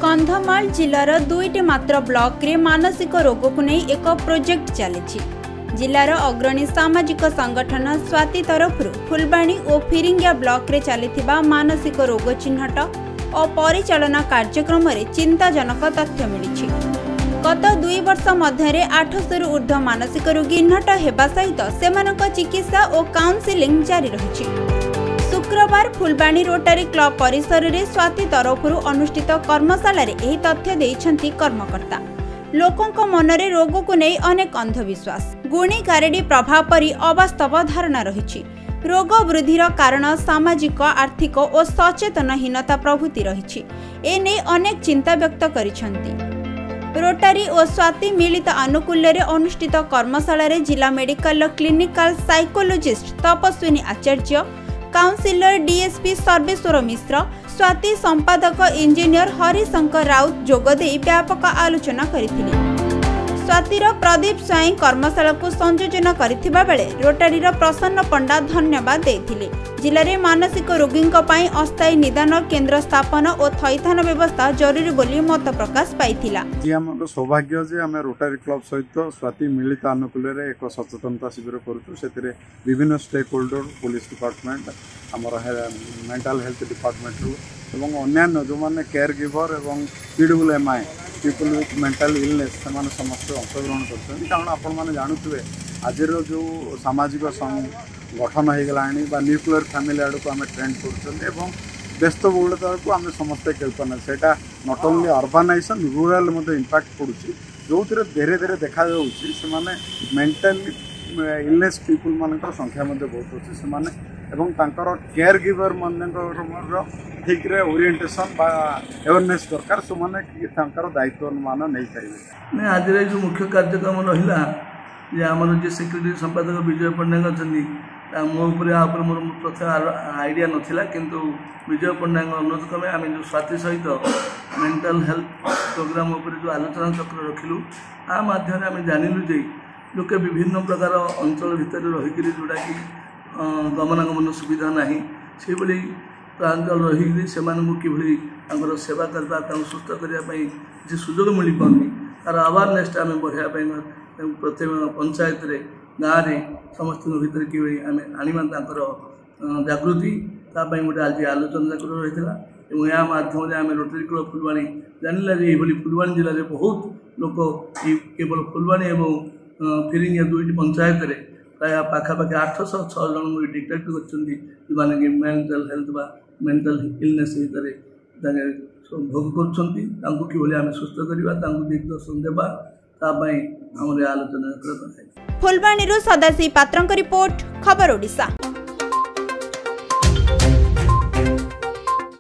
कंधमाल जिलार दुईटी मात्र ब्लॉक रे मानसिक रोग को नहीं एक प्रोजेक्ट चली। जिलार अग्रणी सामाजिक संगठन स्वाति तरफ फुलबाणी और फिरिंगिया ब्लॉक रे चलिथिबा मानसिक रोग चिन्हट और परिचालना कार्यक्रम रे चिंताजनक तथ्य मिली। गत 2 वर्ष मध्य 800 ऊर्ध्व मानसिक रोगी चिन्हट हेबा सहित सेमानक चिकित्सा और काउंसिलिंग जारी रही। शुक्रवार फुलबाणी रोटारी क्लब परिसर में स्वाति तरफ अनुष्ठित कर्मशाला यही तथ्य देइछंती कर्मकर्ता। लोकों मनरे रोग को नहीं अनेक अंधविश्वास गुणी गारेडी प्रभाव परी अवास्तव धारणा रही। रोग वृद्धिर कारण सामाजिक आर्थिक और सचेतनहीनता प्रभृति रही। एने अनेक चिंता व्यक्त करिछंती। रोटारी और स्वाति मिलित आनुकूल्य अनुष्ठित कर्मशाला जिला मेडिकल क्लिनिकल साइकोलोजिस्ट तपस्विनी आचार्य, काउंसिलर डीएसपी सर्वेश्वर मिश्र, स्वाति संपादक इंजीनियर हरिशंकर राउत जोगदे व्यापक आलोचना करथिले। स्वातिर प्रदीप स्वाई कर्मशाला को संयोजन करथिबा बेले रोटारीर प्रसन्न पंडा धन्यवाद देथिले। जिले में मानसिक रोगी अस्थायी निदान केन्द्र स्थापन और थैथान व्यवस्था जरूरी बोली मत प्रकाश पाइथिला। सौभाग्य जे आम रोटारी क्लब सहित स्वाति मिलित आनुकूल्य एक सचेतनता शिविर करूँ। से विभिन्न स्टेक होल्डर पुलिस डिपार्टमेंट आमर मेंटल हेल्थ डिपार्टमेंट और अन्य जो मैंने केयर गिवर और PWMI people with mental illness से समस्त अंशग्रहण कर। कारण आपण मैंने जानते आज जो सामाजिक गठन हो गला न्यूक्लियर फैमिली आड़ को आम ट्रेंड कर व्यस्त बहुलता को आम समस्ते कल्पना से not only urbanization rural impact पड़ुछि जो धीरे धीरे देखा मेंटल इलनेस पीपल मान संख्या बहुत अच्छी से केयर गिवर मान ठीक रे ओरिएंटेशन बा अवेयरनेस दरकार सो माने दायित्व मान नहीं पारे। आज जो मुख्य कार्यक्रम रहा जे आमर जे सेक्रेटरी संपादक विजय पट्टनायक अच्छा मो मोर प्रथम आइडिया नाला किंतु विजय पट्टनायक अनुरोध क्रमे आम जो स्वाति सहित मेंटल हेल्थ प्रोग्राम जो आलोचना चक्र रखिलु आ माध्यम आम जानिलु जे लोके विभिन्न प्रकार अंचल भितर रहीकि जोटा कि गमनागमन सुविधा नहीं से प्रांचल रही से कि सेवा करने सुस्थ करने जे सुजोग मिल पानी तार अवेयरनेस आम बढ़ाई प्रत्येक पंचायत गाँव में समस्त भर कि आम आना जागृति गोटे आज आलोचना चक्र रही है। यह माध्यम आम रोटरी क्लब फुलबाणी जानिला फुलबाणी जिले में बहुत लोक केवल फुलबाणी और फिरिंगिया दुईटी पंचायत में प्राय पाखापाखि 806 जन डिटेक्ट कर मेंटल हेल्थ बा मेंटल इलनेस भितर भोग कर आम सुस्थ करवा दिग्दर्शन देवा आलोचना। फुलबाणी सदाशिव पात्र रिपोर्ट खबर ओडिशा।